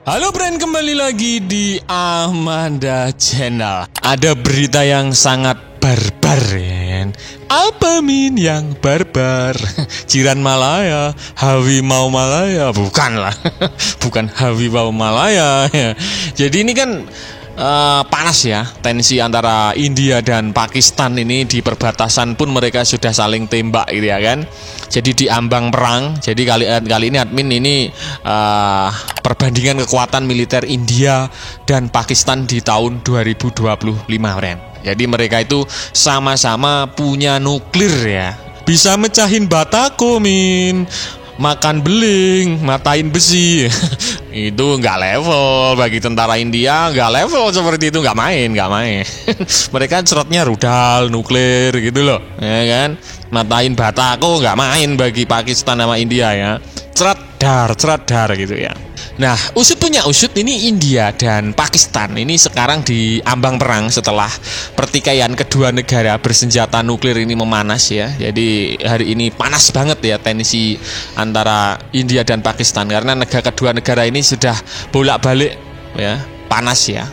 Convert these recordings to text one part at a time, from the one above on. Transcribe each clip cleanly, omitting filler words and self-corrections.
Halo friend, kembali lagi di Amanda Channel. Ada berita yang sangat barbar ya. Apa min yang barbar? Jiran Malaya, Hawi mau Malaya? Bukan lah. Bukan Hawi mau Malaya ya. Jadi ini kan panas ya, tensi antara India dan Pakistan ini di perbatasan pun mereka sudah saling tembak gitu ya kan. Jadi di ambang perang. Jadi kali ini admin ini perbandingan kekuatan militer India dan Pakistan di tahun 2025 friend. Jadi mereka itu sama-sama punya nuklir ya. Bisa mecahin batako min, makan beling, matain besi. Itu nggak level bagi tentara India, nggak level seperti itu, nggak main. Mereka cerotnya rudal nuklir gitu loh, ya kan? Matain batako nggak main bagi Pakistan sama India ya. Cerat dar gitu ya. Nah, usut punya usut, ini India dan Pakistan ini sekarang di ambang perang setelah pertikaian kedua negara bersenjata nuklir ini memanas ya. Jadi hari ini panas banget ya tensi antara India dan Pakistan karena kedua negara ini sudah bolak-balik ya, panas ya.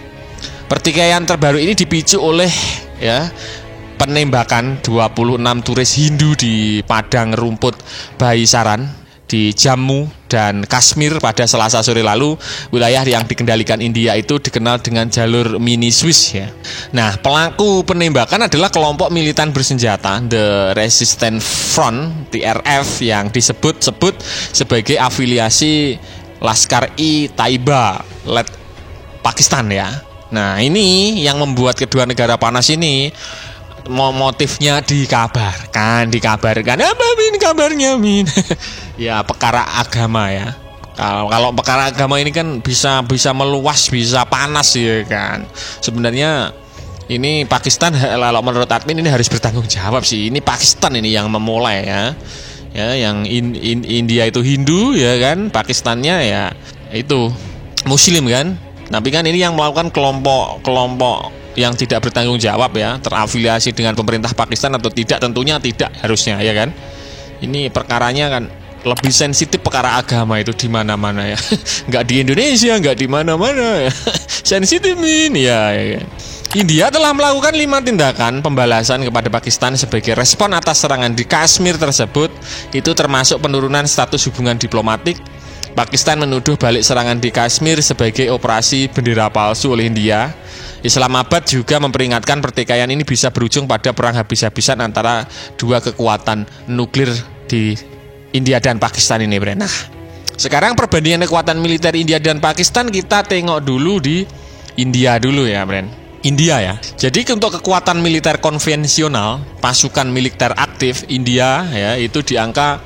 Pertikaian terbaru ini dipicu oleh ya penembakan 26 turis Hindu di padang rumput Baisaran di Jammu dan Kashmir pada Selasa sore lalu. Wilayah yang dikendalikan India itu dikenal dengan jalur mini Swiss ya. Nah, pelaku penembakan adalah kelompok militan bersenjata The Resistance Front (TRF) yang disebut-sebut sebagai afiliasi Lashkar-e-Taiba led Pakistan ya. Nah, ini yang membuat kedua negara panas ini. Motifnya dikabarkan apa min kabarnya min? Ya perkara agama ya. Kalau perkara agama ini kan bisa meluas, bisa panas ya kan. Sebenarnya ini Pakistan, kalau menurut admin ini harus bertanggung jawab sih. Ini Pakistan ini yang memulai ya. Ya yang India itu Hindu ya kan, Pakistannya ya itu Muslim kan. Tapi kan ini yang melakukan kelompok yang tidak bertanggung jawab ya, terafiliasi dengan pemerintah Pakistan atau tidak, tentunya tidak harusnya ya kan. Ini perkaranya kan lebih sensitif perkara agama itu di mana-mana ya. Nggak di Indonesia, nggak di mana-mana ya. Sensitif ini ya. India telah melakukan 5 tindakan pembalasan kepada Pakistan sebagai respon atas serangan di Kashmir tersebut. Itu termasuk penurunan status hubungan diplomatik. Pakistan menuduh balik serangan di Kashmir sebagai operasi bendera palsu oleh India. Islamabad juga memperingatkan pertikaian ini bisa berujung pada perang habis-habisan antara dua kekuatan nuklir di India dan Pakistan ini, Bren. Nah, sekarang perbandingan kekuatan militer India dan Pakistan kita tengok dulu di India dulu ya, Bren. India ya. Jadi untuk kekuatan militer konvensional, pasukan militer aktif India ya itu di angka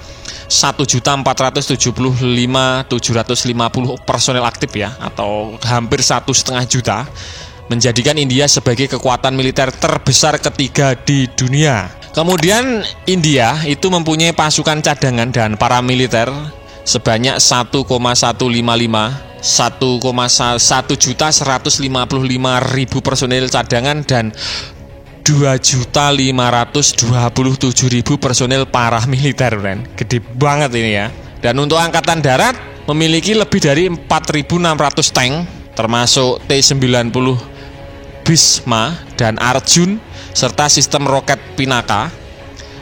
1.475.750 personel aktif ya, atau hampir 1,5 juta, menjadikan India sebagai kekuatan militer terbesar ketiga di dunia. Kemudian India itu mempunyai pasukan cadangan dan paramiliter sebanyak 1,155.000 personel cadangan dan 2.527.000 personel paramiliter, kan? Gede banget ini ya. Dan untuk angkatan darat memiliki lebih dari 4.600 tank, termasuk T-90 Bhisma dan Arjun serta sistem roket Pinaka.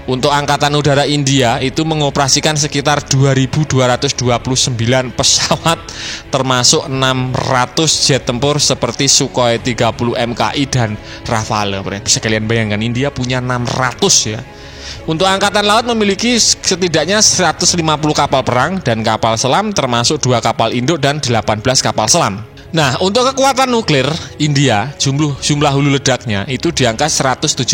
Untuk angkatan udara India itu mengoperasikan sekitar 2.229 pesawat, termasuk 600 jet tempur seperti Sukhoi 30 MKI dan Rafale. Bisa kalian bayangkan, India punya 600 ya. Untuk angkatan laut memiliki setidaknya 150 kapal perang dan kapal selam, termasuk 2 kapal induk dan 18 kapal selam. Nah, untuk kekuatan nuklir India, jumlah hulu ledaknya itu di angka 172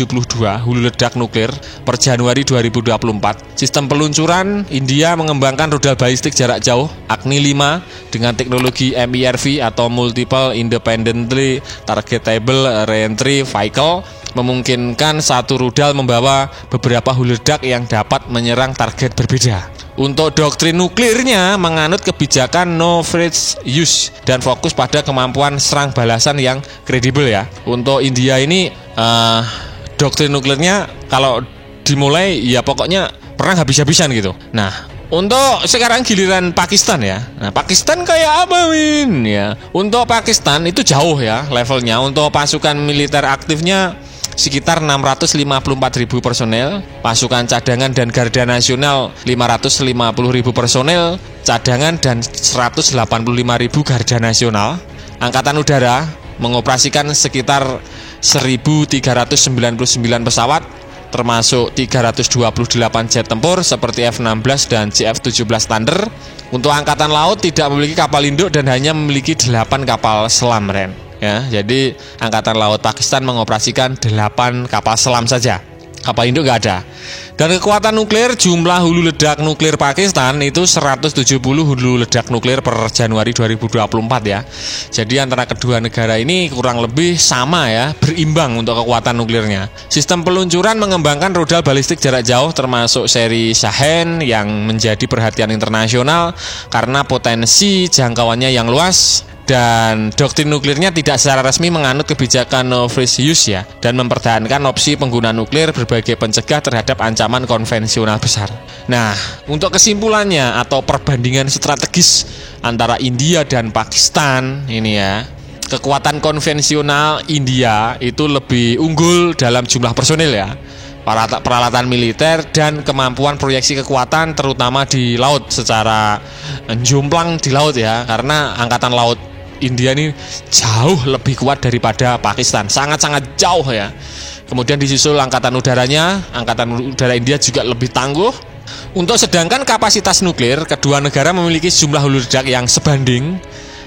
hulu ledak nuklir per Januari 2024. Sistem peluncuran India mengembangkan rudal balistik jarak jauh Agni 5 dengan teknologi MIRV atau Multiple Independently Targetable Reentry Vehicle, memungkinkan satu rudal membawa beberapa hulu ledak yang dapat menyerang target berbeda. Untuk doktrin nuklirnya menganut kebijakan no first use dan fokus pada kemampuan serang balasan yang kredibel ya. Untuk India ini doktrin nuklirnya kalau dimulai ya pokoknya perang habis-habisan gitu. Nah, Untuk sekarang giliran Pakistan ya. Nah, Pakistan kayak apa, Min? Ya, untuk Pakistan itu jauh ya levelnya. Untuk pasukan militer aktifnya sekitar 654.000 personel, pasukan cadangan dan garda nasional 550.000 personel cadangan dan 185.000 garda nasional. Angkatan udara mengoperasikan sekitar 1.399 pesawat, termasuk 328 jet tempur seperti F-16 dan CF-17 Thunder. Untuk angkatan laut tidak memiliki kapal induk dan hanya memiliki 8 kapal selam, Ren. Ya, jadi angkatan laut Pakistan mengoperasikan 8 kapal selam saja. Kapal induk nggak ada. Dan kekuatan nuklir, jumlah hulu ledak nuklir Pakistan itu 170 hulu ledak nuklir per Januari 2024 ya. Jadi antara kedua negara ini kurang lebih sama ya, berimbang untuk kekuatan nuklirnya. Sistem peluncuran mengembangkan rudal balistik jarak jauh termasuk seri Shahen yang menjadi perhatian internasional karena potensi jangkauannya yang luas. Dan doktrin nuklirnya tidak secara resmi menganut kebijakan no first use ya, dan mempertahankan opsi penggunaan nuklir berbagai pencegah terhadap ancaman konvensional besar. Nah, untuk kesimpulannya atau perbandingan strategis antara India dan Pakistan ini ya, kekuatan konvensional India itu lebih unggul dalam jumlah personil ya, peralatan militer dan kemampuan proyeksi kekuatan terutama di laut secara jomplang di laut ya, karena angkatan laut India ini jauh lebih kuat daripada Pakistan, sangat-sangat jauh ya. Kemudian disusul angkatan udaranya, angkatan udara India juga lebih tangguh. Untuk sedangkan kapasitas nuklir, kedua negara memiliki jumlah hulu ledak yang sebanding.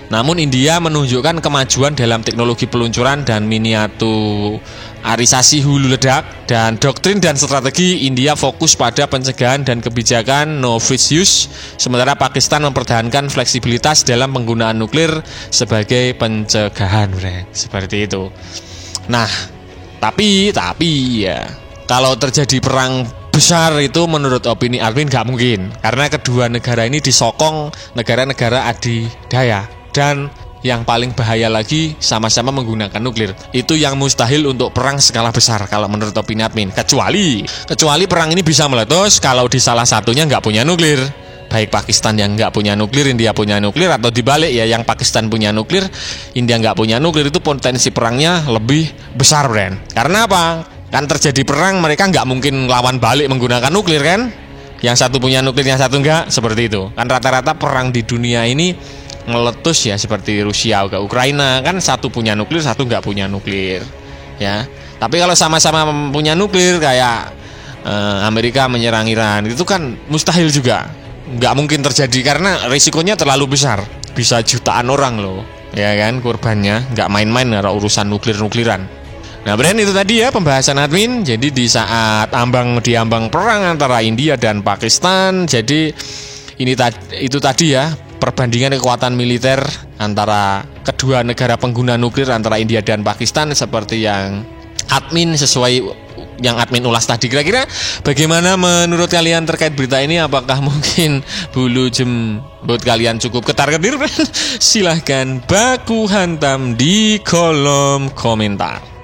Namun India menunjukkan kemajuan dalam teknologi peluncuran dan miniaturisasi hulu ledak, dan doktrin dan strategi India fokus pada pencegahan dan kebijakan no first use, sementara Pakistan mempertahankan fleksibilitas dalam penggunaan nuklir sebagai pencegahan, seperti itu. Nah, tapi ya, kalau terjadi perang besar itu menurut opini Arvin nggak mungkin, karena kedua negara ini disokong negara-negara adidaya. Dan yang paling bahaya lagi, sama-sama menggunakan nuklir. Itu yang mustahil untuk perang skala besar kalau menurut opini admin. Kecuali perang ini bisa meletus kalau di salah satunya nggak punya nuklir. Baik Pakistan yang nggak punya nuklir, India punya nuklir, atau dibalik ya, yang Pakistan punya nuklir, India nggak punya nuklir, itu potensi perangnya lebih besar, Bren. Karena apa? Kan terjadi perang, mereka nggak mungkin lawan balik menggunakan nuklir kan? Yang satu punya nuklir, yang satu nggak, seperti itu. Kan rata-rata perang di dunia ini meletus ya, seperti Rusia ke Ukraina kan, satu punya nuklir, satu nggak punya nuklir ya. Tapi kalau sama-sama punya nuklir kayak Amerika menyerang Iran, itu kan mustahil juga, nggak mungkin terjadi karena risikonya terlalu besar, bisa jutaan orang loh ya kan korbannya, nggak main-main kalau urusan nuklir-nukliran. Nah, Bren, itu tadi ya pembahasan admin. Jadi di saat diambang perang antara India dan Pakistan, jadi itu tadi ya perbandingan kekuatan militer antara kedua negara pengguna nuklir antara India dan Pakistan seperti yang admin ulas tadi. Kira-kira bagaimana menurut kalian terkait berita ini? Apakah mungkin bulu jembut kalian cukup ketar-ketir? Silahkan baku hantam di kolom komentar.